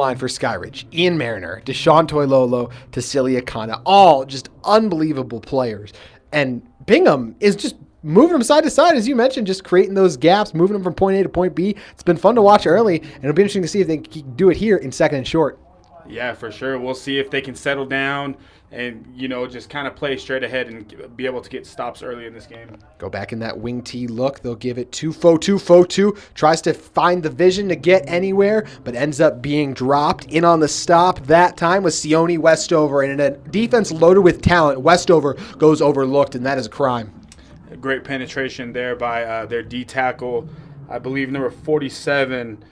line for Skyridge, Ian Mariner, Deshaun Toilolo, Tassilia Kana, all just unbelievable players. And Bingham is just moving them side to side, as you mentioned, just creating those gaps, moving them from point A to point B. It's been fun to watch early, and it'll be interesting to see if they can do it here in second and short. Yeah, for sure. We'll see if they can settle down and, just kind of play straight ahead and be able to get stops early in this game. Go back in that wing T look. They'll give it to Fotu. Fotu tries to find the vision to get anywhere, but ends up being dropped. In on the stop that time was Sione Westover. And in a defense loaded with talent, Westover goes overlooked, and that is a crime. A great penetration there by their D tackle, I believe number 47.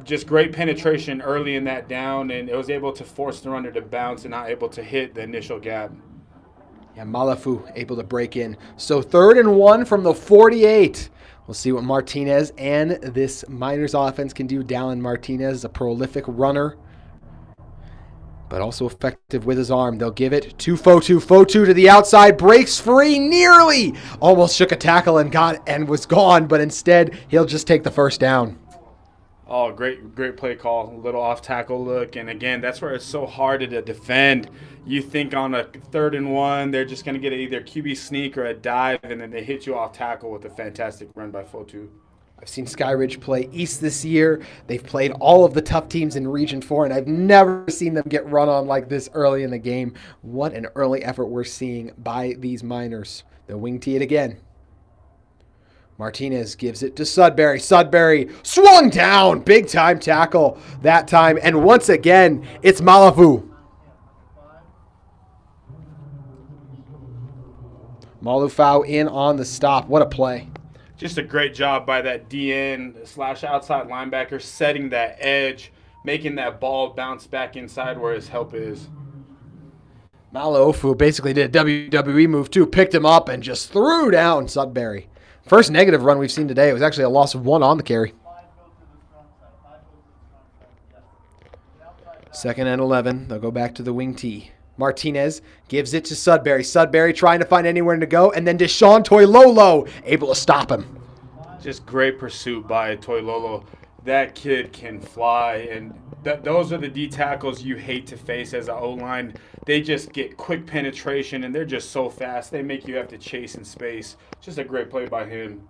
Just great penetration early in that down, and it was able to force the runner to bounce and not able to hit the initial gap. Yeah, Malafu able to break in. So 3rd and 1 from the 48. We'll see what Martinez and this Miners offense can do. Dallin Martinez, a prolific runner, but also effective with his arm. They'll give it to Fotu. Fotu to the outside, breaks free, nearly almost shook a tackle and was gone, but instead he'll just take the first down. Oh, great play call. A little off tackle look. And again, that's where it's so hard to defend. You think on a 3rd and 1, they're just going to get either QB sneak or a dive, and then they hit you off tackle with a fantastic run by Fotu. I've seen Skyridge play East this year. They've played all of the tough teams in Region 4, and I've never seen them get run on like this early in the game. What an early effort we're seeing by these Miners. They'll wing tee it again. Martinez gives it to Sudbury. Sudbury swung down. Big time tackle that time. And once again, it's Malafu. Malufau in on the stop. What a play. Just a great job by that DN/outside linebacker, setting that edge, making that ball bounce back inside where his help is. Malafu basically did a WWE move too. Picked him up and just threw down Sudbury. First negative run we've seen today. It was actually a loss of 1 on the carry. 2nd and 11. They'll go back to the wing tee. Martinez gives it to Sudbury. Sudbury trying to find anywhere to go. And then Deshaun Toilolo able to stop him. Just great pursuit by Toilolo. That kid can fly. And those are the D tackles you hate to face as an O-line. They just get quick penetration, and they're just so fast. They make you have to chase in space. Just a great play by him.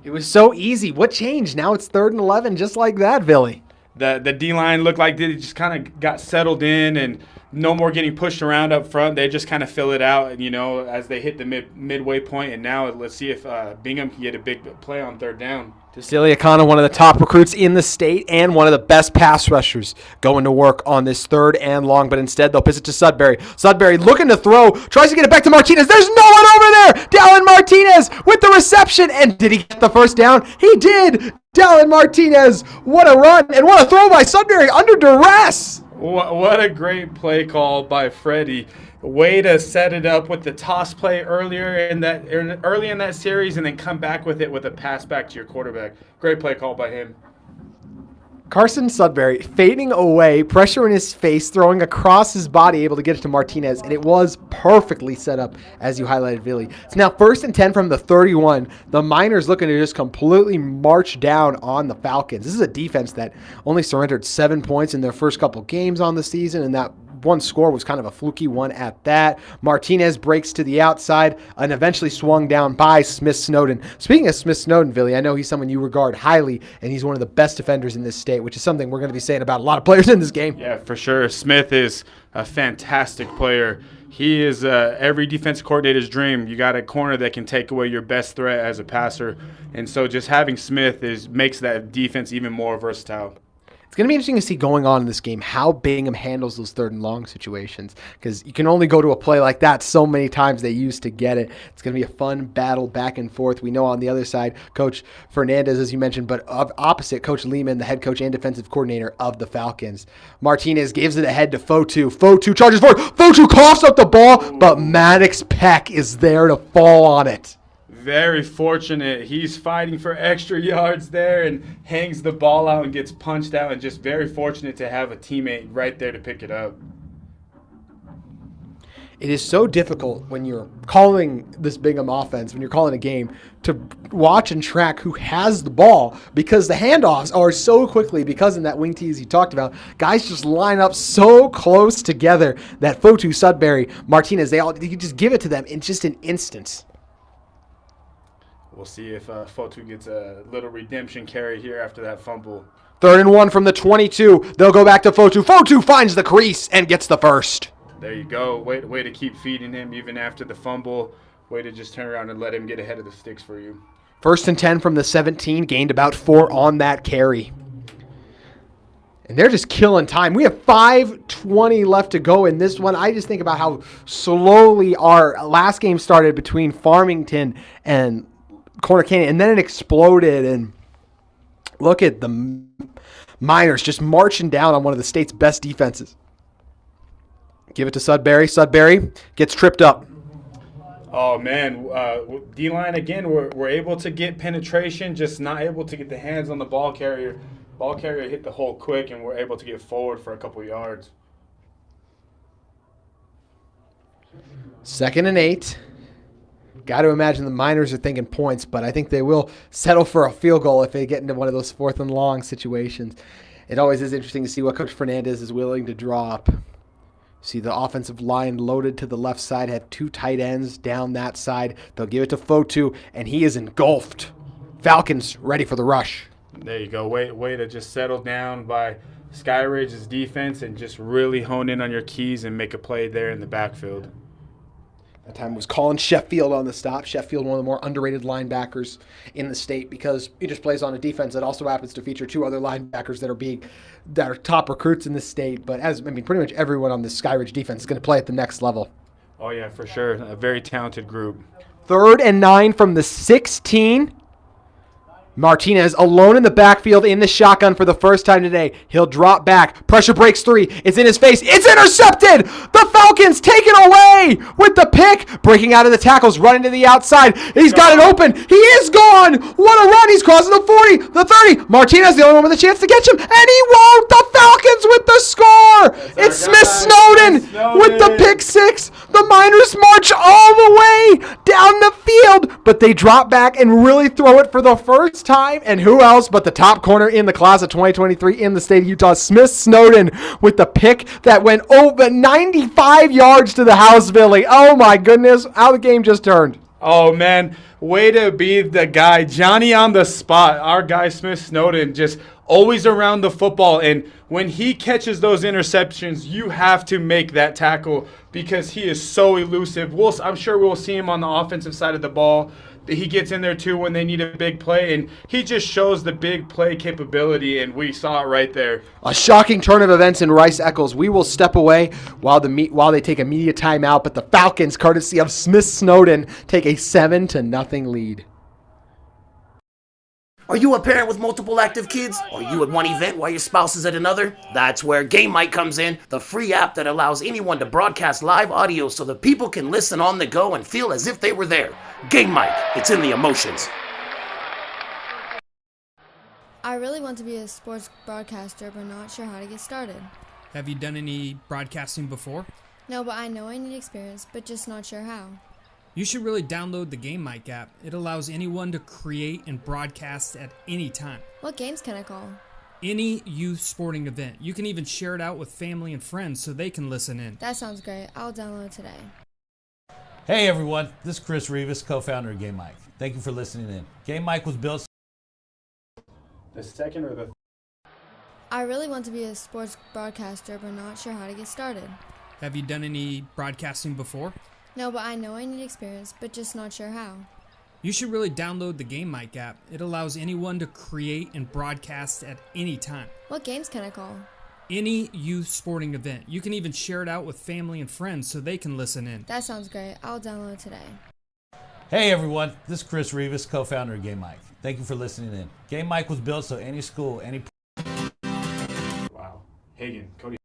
It was so easy. What changed? Now it's 3rd and 11, just like that, Billy. The D-line looked like they just kind of got settled in, and no more getting pushed around up front. They just kind of fill it out, as they hit the midway point. And now let's see if Bingham can get a big play on 3rd down. Tassilia Kana, one of the top recruits in the state and one of the best pass rushers, going to work on this 3rd and long, but instead they'll pitch it to Sudbury. Sudbury looking to throw, tries to get it back to Martinez. There's no one over there! Dallin Martinez with the reception, and did he get the first down? He did! Dallin Martinez, what a run, and what a throw by Sudbury under duress! What a great play call by Freddie. Way to set it up with the toss play early in that series, and then come back with it with a pass back to your quarterback. Great play call by him. Carson Sudbury fading away, pressure in his face, throwing across his body, able to get it to Martinez, and it was perfectly set up, as you highlighted, Billy. It's now 1st and 10 from the 31. The Miners looking to just completely march down on the Falcons. This is a defense that only surrendered 7 points in their first couple games on the season, and that one score was kind of a fluky one at that. Martinez breaks to the outside and eventually swung down by Smith Snowden. Speaking of Smith Snowden, Billy, I know he's someone you regard highly, and he's one of the best defenders in this state, which is something we're going to be saying about a lot of players in this game. Yeah, for sure. Smith is a fantastic player. He is every defensive coordinator's dream. You got a corner that can take away your best threat as a passer, and so just having Smith makes that defense even more versatile. It's going to be interesting to see going on in this game how Bingham handles those 3rd and long situations, because you can only go to a play like that so many times they used to get it. It's going to be a fun battle back and forth. We know on the other side, Coach Fernandez, as you mentioned, but opposite, Coach Lehman, the head coach and defensive coordinator of the Falcons. Martinez gives it ahead to Fotu. Fotu charges forward. Fotu coughs up the ball, but Maddox Peck is there to fall on it. Very fortunate. He's fighting for extra yards there and hangs the ball out and gets punched out, and just very fortunate to have a teammate right there to pick it up. It is so difficult when you're calling this Bingham offense, when you're calling a game, to watch and track who has the ball because the handoffs are so quickly, because in that wing tees you talked about, guys just line up so close together that Fotu, Sudbury, Martinez, you just give it to them in just an instant. We'll see if Fotu gets a little redemption carry here after that fumble. 3rd and 1 from the 22. They'll go back to Fotu. Fotu finds the crease and gets the first. There you go. Way to keep feeding him even after the fumble. Way to just turn around and let him get ahead of the sticks for you. 1st and 10 from the 17. Gained about 4 on that carry. And they're just killing time. We have 5:20 left to go in this one. I just think about how slowly our last game started between Farmington and Corner Canyon. And then it exploded. And look at the Miners just marching down on one of the state's best defenses. Give it to Sudbury. Sudbury gets tripped up. Oh, man. D-line, again, we're able to get penetration, just not able to get the hands on the ball carrier. Ball carrier hit the hole quick, and we're able to get forward for a couple yards. 2nd and 8. Got to imagine the Miners are thinking points, but I think they will settle for a field goal if they get into one of those 4th and long situations. It always is interesting to see what Coach Fernandez is willing to draw up. See the offensive line loaded to the left side, have 2 tight ends down that side. They'll give it to Fotu, and he is engulfed. Falcons ready for the rush. There you go. Way to just settle down by Skyridge's defense and just really hone in on your keys and make a play there in the backfield. That time was Colin Sheffield on the stop. Sheffield, one of the more underrated linebackers in the state because he just plays on a defense that also happens to feature 2 other linebackers that are top recruits in the state. But pretty much everyone on the Skyridge defense is going to play at the next level. Oh, yeah, for sure. A very talented group. 3rd and 9 from the 16. Martinez alone in the backfield in the shotgun for the first time today. He'll drop back. Pressure breaks 3. It's in his face. It's intercepted. The Falcons taken away with the pick. Breaking out of the tackles, running to the outside. He's got it open. He is gone. What a run. He's crossing the 40, the 30. Martinez, the only one with a chance to catch him, and he won't. The Falcons with the score. It's Smith Snowden with the pick 6. The Miners march all the way down the field, but they drop back and really throw it for the first time. And who else but the top corner in the class of 2023 in the state of Utah, Smith Snowden, with the pick that went over 95 yards to the house, Billy. Oh my goodness, how the game just turned. Oh, man. Way to be the guy. Johnny on the spot. Our guy, Smith Snowden, just always around the football. And when he catches those interceptions, you have to make that tackle because he is so elusive. I'm sure we'll see him on the offensive side of the ball. He gets in there, too, when they need a big play. And he just shows the big play capability, and we saw it right there. A shocking turn of events in Rice Eccles. We will step away while they take a media timeout, but the Falcons, courtesy of Smith Snowden, take a 7-0 lead. Are you a parent with multiple active kids? Are you at one event while your spouse is at another? That's where Game Mic comes in, the free app that allows anyone to broadcast live audio so that people can listen on the go and feel as if they were there. Game Mic, it's in the emotions. I really want to be a sports broadcaster, but not sure how to get started. Have you done any broadcasting before? No, but I know I need experience, but just not sure how. You should really download the Game Mic app. It allows anyone to create and broadcast at any time. What games can I call? Any youth sporting event. You can even share it out with family and friends so they can listen in. That sounds great. I'll download today. Hey everyone, this is Chris Rivas, co-founder of Game Mic. Thank you for listening in. Game Mic was built... The second or the... I really want to be a sports broadcaster, but not sure how to get started. Have you done any broadcasting before? No, but I know I need experience, but just not sure how. You should really download the Game Mic app. It allows anyone to create and broadcast at any time. What games can I call? Any youth sporting event. You can even share it out with family and friends so they can listen in. That sounds great. I'll download today. Hey everyone, this is Chris Rivas, co-founder of Game Mic. Thank you for listening in. Game Mic was built so any school, any... Wow. Hagen, Cody.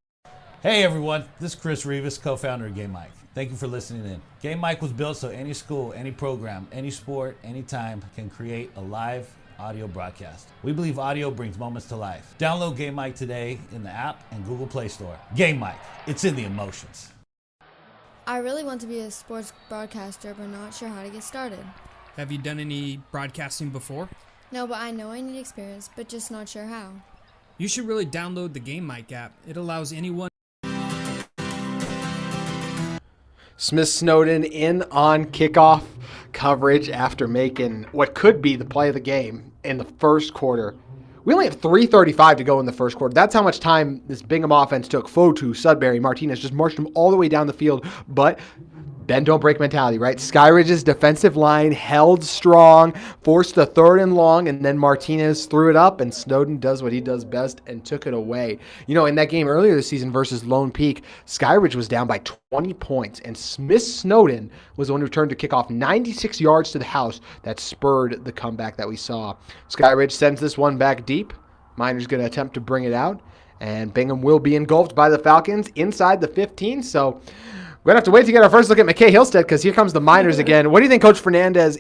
Hey everyone, this is Chris Rivas, co-founder of Game Mic. Thank you for listening in. Game Mic was built so any school, any program, any sport, anytime can create a live audio broadcast. We believe audio brings moments to life. Download Game Mic today in the app and Google Play Store. Game Mic, it's in the emotions. I really want to be a sports broadcaster, but not sure how to get started. Have you done any broadcasting before? No, but I know I need experience, but just not sure how. You should really download the Game Mic app. It allows anyone. Smith Snowden in on kickoff coverage after making what could be the play of the game in the first quarter. We only have 3:35 to go in the first quarter. That's how much time this Bingham offense took. Fotu, Sudbury, Martinez just marched them all the way down the field. But bend don't break mentality, right? Skyridge's defensive line held strong, forced a 3rd and long, and then Martinez threw it up, and Snowden does what he does best and took it away. You know, in that game earlier this season versus Lone Peak, Skyridge was down by 20 points, and Smith Snowden was the one who turned to kick off 96 yards to the house that spurred the comeback that we saw. Skyridge sends this one back deep. Miner's going to attempt to bring it out, and Bingham will be engulfed by the Falcons inside the 15, so we're going to have to wait to get our first look at McKay Hillstead because here comes the Miners again. What do you think Coach Fernandez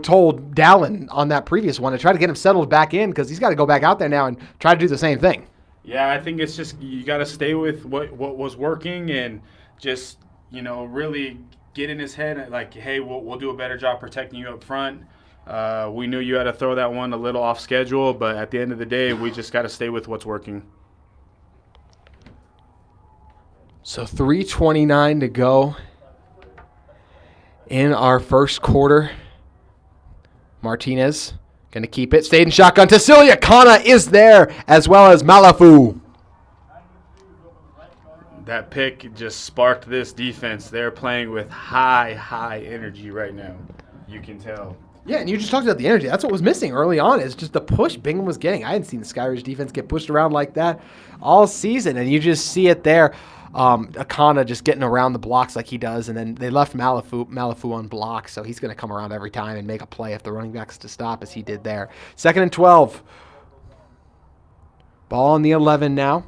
told Dallin on that previous one to try to get him settled back in because he's got to go back out there now and try to do the same thing? Yeah, I think it's just you got to stay with what was working and just, really get in his head like, hey, we'll do a better job protecting you up front. We knew you had to throw that one a little off schedule, but at the end of the day, we just got to stay with what's working. So 3:29 to go in our first quarter. Martinez going to keep it. Stayed in shotgun. Tassilia Kana is there as well as Malafu. That pick just sparked this defense. They're playing with high energy right now. You can tell. Yeah, and you just talked about the energy. That's what was missing early on is just the push Bingham was getting. I hadn't seen the Skyridge defense get pushed around like that all season, and you just see it there. Akana just getting around the blocks like he does, and then they left Malafu on block, so he's going to come around every time and make a play if the running back's to stop, as he did there. 2nd and 12. Ball on the 11 now.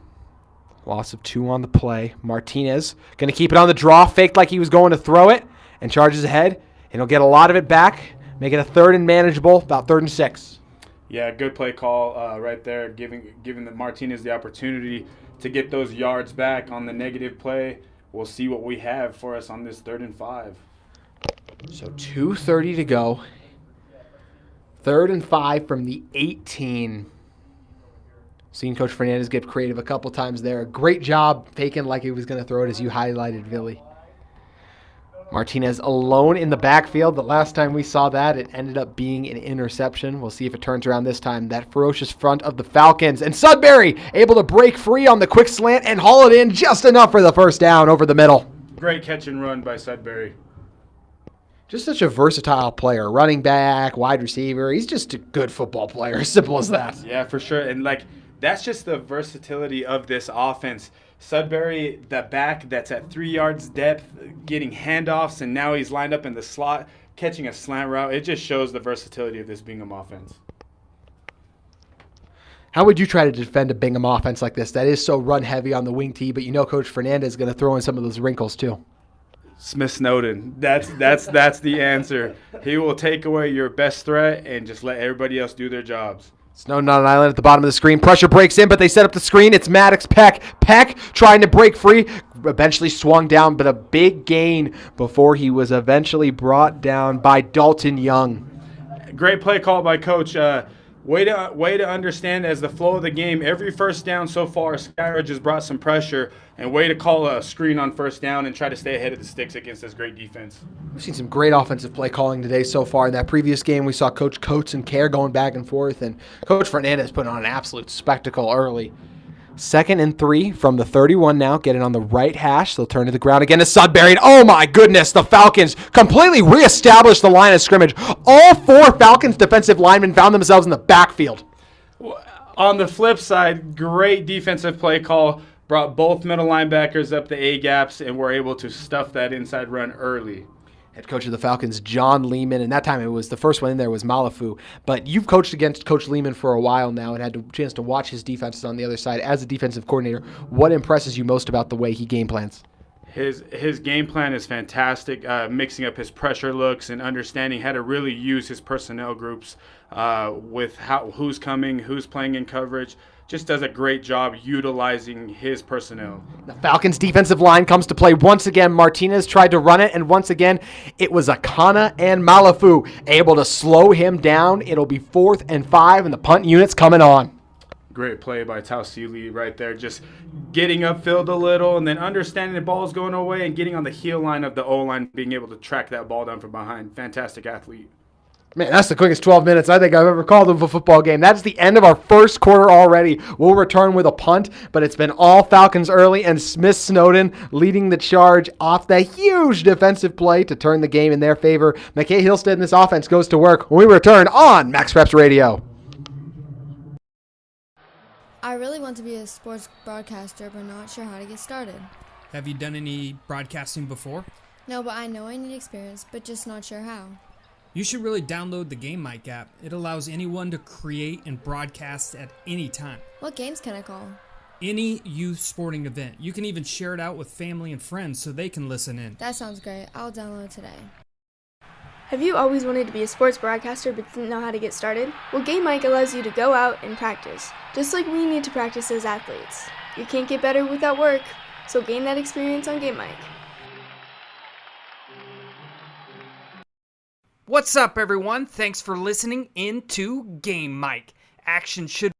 Loss of 2 on the play. Martinez going to keep it on the draw, faked like he was going to throw it, and charges ahead, and he'll get a lot of it back, make it a 3rd and manageable, about 3rd and 6. Yeah, good play call right there, giving the Martinez the opportunity to get those yards back on the negative play. We'll see what we have for us on this 3rd and 5. So 2:30 to go. 3rd and 5 from the 18. Seen Coach Fernandez get creative a couple times there. Great job faking like he was going to throw it as you highlighted, Billy. Martinez alone in the backfield. The last time we saw that, it ended up being an interception. We'll see if it turns around this time. That ferocious front of the Falcons. And Sudbury able to break free on the quick slant and haul it in just enough for the first down over the middle. Great catch and run by Sudbury. Just such a versatile player. Running back, wide receiver. He's just a good football player. Simple as that. Yeah, for sure. And, that's just the versatility of this offense. Sudbury, the back that's at 3 yards depth, getting handoffs, and now he's lined up in the slot, catching a slant route. It just shows the versatility of this Bingham offense. How would you try to defend a Bingham offense like this that is so run-heavy on the wing tee, but Coach Fernandez is going to throw in some of those wrinkles too? Smith Snowden. That's the answer. He will take away your best threat and just let everybody else do their jobs. Snowden on an island at the bottom of the screen. Pressure breaks in, but they set up the screen. It's Maddox Peck. Peck trying to break free. Eventually swung down, but a big gain before he was eventually brought down by Dalton Young. Great play call by Coach. Way to understand as the flow of the game. Every first down so far, Skyridge has brought some pressure, and way to call a screen on first down and try to stay ahead of the sticks against this great defense. We've seen some great offensive play calling today so far. In that previous game, we saw Coach Coates and Kerr going back and forth, and Coach Fernandez putting on an absolute spectacle early. 2nd and 3 from the 31 now. Get it on the right hash. They'll turn to the ground again to Sudbury. And oh my goodness, the Falcons completely reestablished the line of scrimmage. All 4 Falcons defensive linemen found themselves in the backfield. On the flip side, great defensive play call. Brought both middle linebackers up the A-gaps and were able to stuff that inside run early. Head coach of the Falcons, John Lehman, and that time it was the first one in there was Malafu. But you've coached against Coach Lehman for a while now and had a chance to watch his defenses on the other side as a defensive coordinator. What impresses you most about the way he game plans? His game plan is fantastic, mixing up his pressure looks and understanding how to really use his personnel groups with who's coming, who's playing in coverage. just does a great job utilizing his personnel. The Falcons' defensive line comes to play once again. Martinez tried to run it, and once again, it was Akana and Malafu able to slow him down. It'll be 4th and 5, and the punt unit's coming on. Great play by Tausili right there, just getting upfield a little and then understanding the ball's going away and getting on the heel line of the O-line, being able to track that ball down from behind. Fantastic athlete. Man, that's the quickest 12 minutes I think I've ever called of a football game. That's the end of our first quarter already. We'll return with a punt, but it's been all Falcons early, and Smith Snowden leading the charge off the huge defensive play to turn the game in their favor. McKay Hillstead and this offense goes to work when we return on Max Preps Radio. I really want to be a sports broadcaster, but not sure how to get started. Have you done any broadcasting before? No, but I know I need experience, but just not sure how. You should really download the Game Mic app. It allows anyone to create and broadcast at any time. What games can I call? Any youth sporting event. You can even share it out with family and friends so they can listen in. That sounds great. I'll download it today. Have you always wanted to be a sports broadcaster but didn't know how to get started? Well, Game Mic allows you to go out and practice, just like we need to practice as athletes. You can't get better without work, so gain that experience on Game Mic. What's up, everyone? Thanks for listening into Game Mic. Action should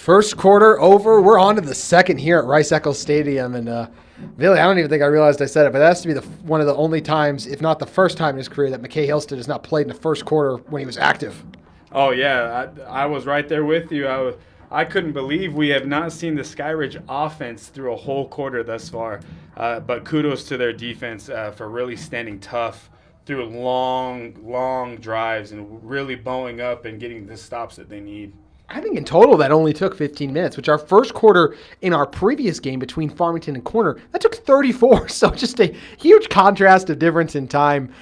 First quarter over. We're on to the second here at Rice-Eccles Stadium. And Billy, I don't even think I realized I said it, but that has to be one of the only times, if not the first time in his career, that McKay Hillstead has not played in the first quarter when he was active. Oh, yeah. I was right there with you. I couldn't believe we have not seen the Skyridge offense through a whole quarter thus far. But kudos to their defense for really standing tough through long drives and really bowing up and getting the stops that they need. I think in total that only took 15 minutes, which our first quarter in our previous game between Farmington and Corner, that took 34. So just a huge contrast of difference in time.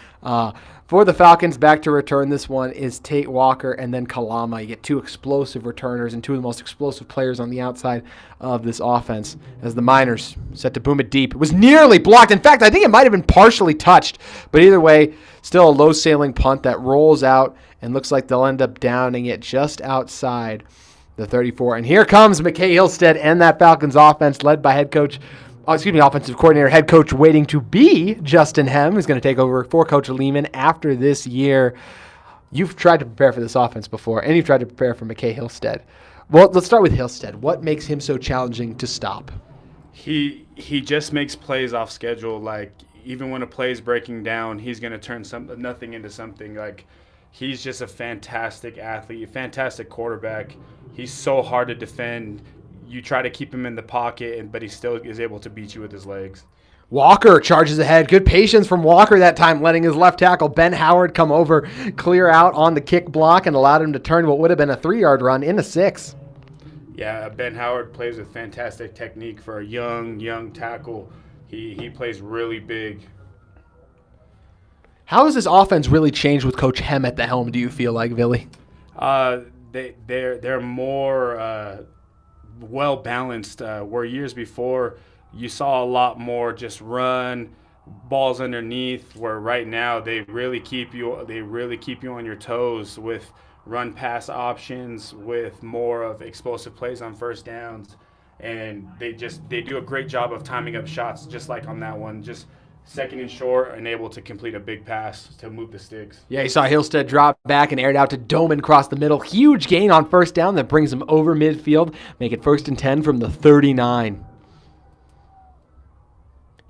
For the Falcons, back to return this one is Tate Walker and then Kalama. You get two explosive returners and two of the most explosive players on the outside of this offense as the Miners set to boom it deep. It was nearly blocked. In fact, I think it might have been partially touched. But either way, still a low-sailing punt that rolls out and looks like they'll end up downing it just outside the 34. And here comes McKay Hillstead and that Falcons offense led by offensive coordinator, head coach waiting to be Justin Hem, who's going to take over for Coach Lehman after this year. You've tried to prepare for this offense before, and you've tried to prepare for McKay Hillstead. Well, let's start with Hillstead. What makes him so challenging to stop? He just makes plays off schedule. Like, even when a play is breaking down, he's going to turn nothing into something. Like, he's just a fantastic athlete, a fantastic quarterback. He's so hard to defend. You try to keep him in the pocket, but he still is able to beat you with his legs. Walker charges ahead. Good patience from Walker that time, letting his left tackle, Ben Howard, come over, clear out on the kick block, and allowed him to turn what would have been a 3-yard run into 6. Yeah, Ben Howard plays with fantastic technique for a young tackle. He plays really big. How has this offense really changed with Coach Hem at the helm, do you feel like, Billy? They're more well-balanced, where years before you saw a lot more just run, balls underneath, where right now they really keep you on your toes with run pass options, with more of explosive plays on first downs, and they do a great job of timing up shots, just like on that one. Just second and short, and able to complete a big pass to move the sticks. Yeah, you saw Hillstead drop back and air it out to Doman across the middle. Huge gain on first down that brings him over midfield. Make it 1st and 10 from the 39.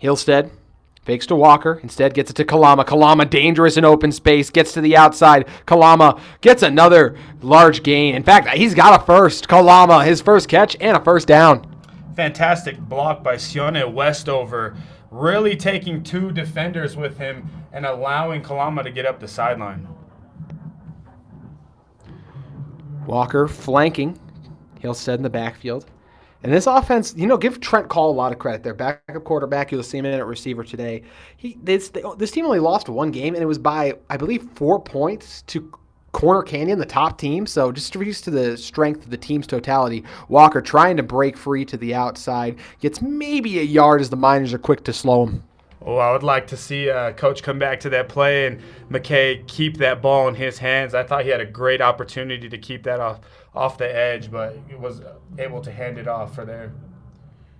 Hillstead fakes to Walker. Instead gets it to Kalama. Kalama dangerous in open space. Gets to the outside. Kalama gets another large gain. In fact, he's got a first. Kalama, his first catch and a first down. Fantastic block by Sione Westover, really taking 2 defenders with him and allowing Kalama to get up the sideline. Walker flanking Hillstead in the backfield. And this offense, give Trent Call a lot of credit there. Backup quarterback, you'll see him in at receiver today. This team only lost 1 game, and it was by, I believe, 4 points to Corner Canyon, the top team. So just used to the strength of the team's totality. Walker trying to break free to the outside. Gets maybe a yard as the Miners are quick to slow him. Oh, I would like to see Coach come back to that play and McKay keep that ball in his hands. I thought he had a great opportunity to keep that off the edge, but he was able to hand it off for there.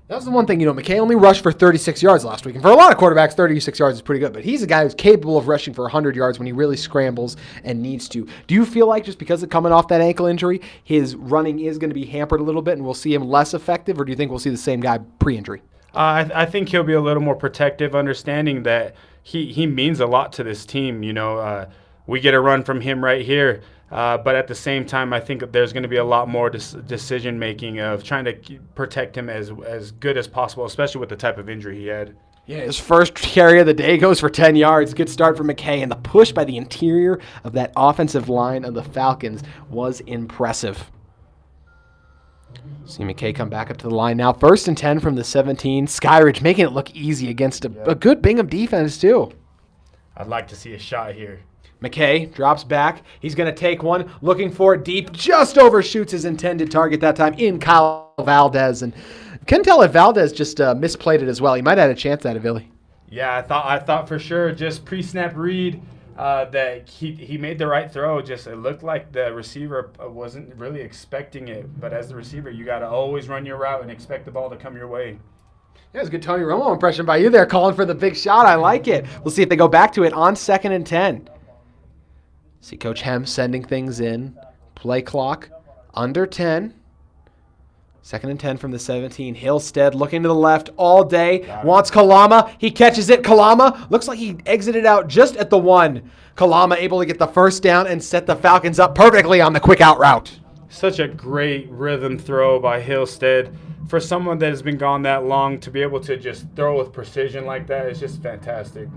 That was the one thing, McKay only rushed for 36 yards last week. And for a lot of quarterbacks, 36 yards is pretty good. But he's a guy who's capable of rushing for 100 yards when he really scrambles and needs to. Do you feel like just because of coming off that ankle injury, his running is going to be hampered a little bit and we'll see him less effective? Or do you think we'll see the same guy pre-injury? I think he'll be a little more protective, understanding that he means a lot to this team. We get a run from him right here. But at the same time, I think there's going to be a lot more decision-making of trying to protect him as good as possible, especially with the type of injury he had. Yeah, his first carry of the day goes for 10 yards. Good start for McKay, and the push by the interior of that offensive line of the Falcons was impressive. See McKay come back up to the line now. 1st and 10 from the 17. Skyridge making it look easy against a good Bingham defense, too. I'd like to see a shot here. McKay drops back. He's going to take one, looking for it deep. Just overshoots his intended target that time in Kyle Valdez. And couldn't tell if Valdez just misplayed it as well. He might have had a chance at it, Billy. Yeah, I thought for sure, just pre-snap read, that he made the right throw. Just it looked like the receiver wasn't really expecting it. But as the receiver, you got to always run your route and expect the ball to come your way. Yeah, it was a good Tony Romo impression by you there, calling for the big shot. I like it. We'll see if they go back to it on 2nd and 10. See Coach Hem sending things in. Play clock under 10. 2nd and 10 from the 17. Hillstead looking to the left all day. Wants Kalama. He catches it. Kalama looks like he exited out just at the 1. Kalama able to get the first down and set the Falcons up perfectly on the quick out route. Such a great rhythm throw by Hillstead. For someone that has been gone that long, to be able to just throw with precision like that is just fantastic.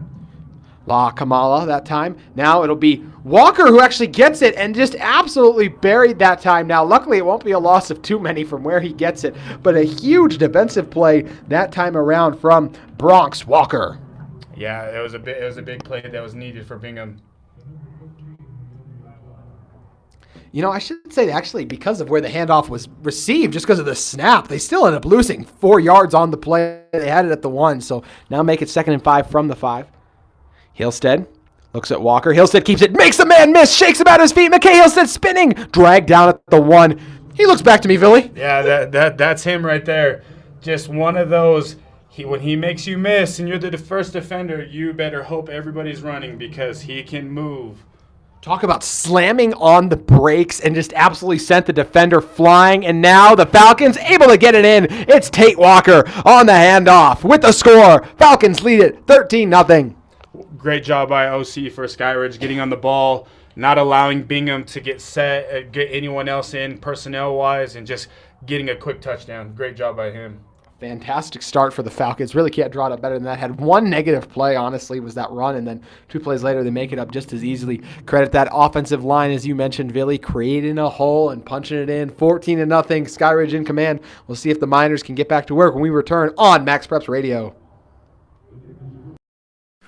La Kamala that time. Now it'll be Walker who actually gets it and just absolutely buried that time. Now, luckily, it won't be a loss of too many from where he gets it, but a huge defensive play that time around from Bronx Walker. Yeah, it was a big play that was needed for Bingham. I should say actually because of where the handoff was received, just because of the snap, they still ended up losing 4 yards on the play. They had it at the 1, so now make it 2nd and 5 from the 5. Hillstead looks at Walker. Hillstead keeps it, makes the man miss, shakes him out his feet. McKay Hillstead spinning, dragged down at the 1. He looks back to me, Billy. Yeah, that's him right there. Just one of those. When he makes you miss and you're the first defender, you better hope everybody's running because he can move. Talk about slamming on the brakes and just absolutely sent the defender flying. And now the Falcons able to get it in. It's Tate Walker on the handoff with the score. Falcons lead it 13-0. Great job by OC for Skyridge getting on the ball, not allowing Bingham to get set, get anyone else in personnel-wise, and just getting a quick touchdown. Great job by him. Fantastic start for the Falcons. Really can't draw it up better than that. Had one negative play, honestly, was that run, and then 2 plays later they make it up just as easily. Credit that offensive line, as you mentioned, Billy, creating a hole and punching it in. 14-0. Skyridge in command. We'll see if the Miners can get back to work when we return on Max Preps Radio.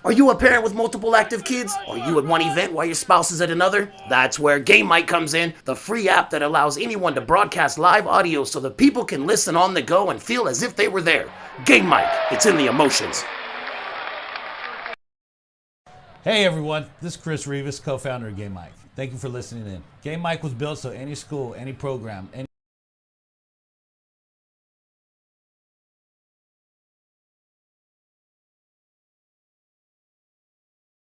Are you a parent with multiple active kids? Are you at one event while your spouse is at another? That's where Game Mic comes in, the free app that allows anyone to broadcast live audio so that people can listen on the go and feel as if they were there. Game Mic, it's in the emotions. Hey everyone, this is Chris Rivas, co-founder of Game Mic. Thank you for listening in. Game Mic was built so any school, any program, any